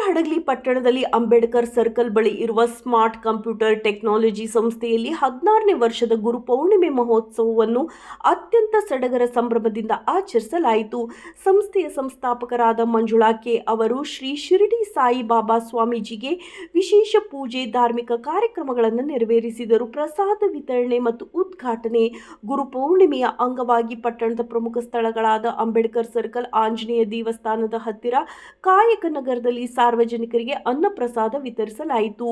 ಹಡಗಲಿ ಪಟ್ಟಣದಲ್ಲಿ ಅಂಬೇಡ್ಕರ್ ಸರ್ಕಲ್ ಬಳಿ ಇರುವ ಸ್ಮಾರ್ಟ್ ಕಂಪ್ಯೂಟರ್ ಟೆಕ್ನಾಲಜಿ ಸಂಸ್ಥೆಯಲ್ಲಿ 16ನೇ ವರ್ಷದ ಗುರು ಪೌರ್ಣಿಮೆ ಮಹೋತ್ಸವವನ್ನು ಅತ್ಯಂತ ಸಡಗರ ಸಂಭ್ರಮದಿಂದ ಆಚರಿಸಲಾಯಿತು. ಸಂಸ್ಥೆಯ ಸಂಸ್ಥಾಪಕರಾದ ಮಂಜುಳಾ ಕೆ ಅವರು ಶ್ರೀ ಶಿರಡಿ ಸಾಯಿ ಬಾಬಾ ಸ್ವಾಮೀಜಿಗೆ ವಿಶೇಷ ಪೂಜೆ, ಧಾರ್ಮಿಕ ಕಾರ್ಯಕ್ರಮಗಳನ್ನು ನೆರವೇರಿಸಿದರು. ಪ್ರಸಾದ ವಿತರಣೆ ಮತ್ತು ಉದ್ಘಾಟನೆ. ಗುರು ಪೌರ್ಣಿಮೆಯ ಅಂಗವಾಗಿ ಪಟ್ಟಣದ ಪ್ರಮುಖ ಸ್ಥಳಗಳಾದ ಅಂಬೇಡ್ಕರ್ ಸರ್ಕಲ್, ಆಂಜನೇಯ ದೇವಸ್ಥಾನದ ಹತ್ತಿರ ಕಾಯಕ ನಗರದಲ್ಲಿ ಸಾರ್ವಜನಿಕರಿಗೆ ಅನ್ನಪ್ರಸಾದ ವಿತರಿಸಲಾಯಿತು.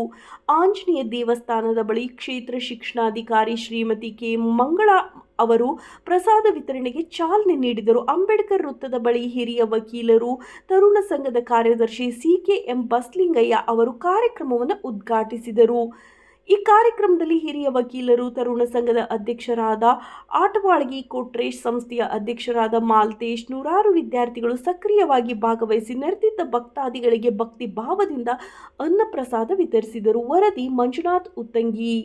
ಆಂಜನೇಯ ದೇವಸ್ಥಾನದ ಬಳಿ ಕ್ಷೇತ್ರ ಶಿಕ್ಷಣಾಧಿಕಾರಿ ಶ್ರೀಮತಿ ಕೆ ಮಂಗಳಾ ಅವರು ಪ್ರಸಾದ ವಿತರಣೆಗೆ ಚಾಲನೆ ನೀಡಿದರು. ಅಂಬೇಡ್ಕರ್ ವೃತ್ತದ ಬಳಿ ಹಿರಿಯ ವಕೀಲರು, ತರುಣ ಸಂಘದ ಕಾರ್ಯದರ್ಶಿ CKM ಬಸ್ಲಿಂಗಯ್ಯ ಅವರು ಕಾರ್ಯಕ್ರಮವನ್ನು ಉದ್ಘಾಟಿಸಿದರು. ಈ ಕಾರ್ಯಕ್ರಮದಲ್ಲಿ ಹಿರಿಯ ವಕೀಲರು, ತರುಣ ಸಂಘದ ಅಧ್ಯಕ್ಷರಾದ ಆಟವಾಳಗಿ ಕೊಟ್ರೇಶ್, ಸಂಸ್ಥೆಯ ಅಧ್ಯಕ್ಷರಾದ ಮಾಲ್ತೇಶ್, ನೂರಾರು ವಿದ್ಯಾರ್ಥಿಗಳು ಸಕ್ರಿಯವಾಗಿ ಭಾಗವಹಿಸಿ ನೆರೆದಿದ್ದ ಭಕ್ತಾದಿಗಳಿಗೆ ಭಕ್ತಿ ಭಾವದಿಂದ ಅನ್ನಪ್ರಸಾದ ವಿತರಿಸಿದರು. ವರದಿ Manjunath Uttangi.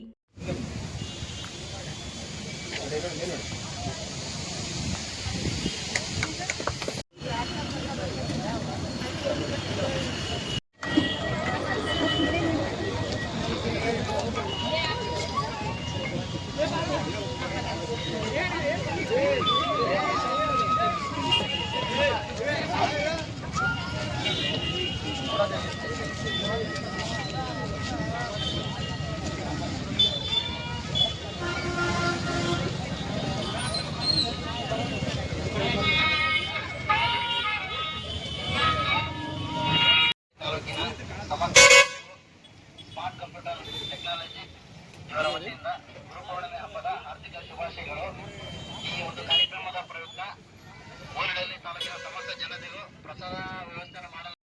Smart computer technology ಇವರ ವತಿಯಿಂದ ಗುರುಪೌರ್ಣಿಮೆ ಹಬ್ಬದ ಹಾರ್ದಿಕ ಶುಭಾಶಯಗಳು. ಈ ಒಂದು ಕಾರ್ಯಕ್ರಮದ ಪ್ರಯುಕ್ತ ಊರಿನಲ್ಲಿ ತಾಲೂಕಿನ ಸಮಸ್ತ ಜನತೆಗೂ ಪ್ರಸಾದ ವ್ಯವಸ್ಥೆ ಮಾಡಲು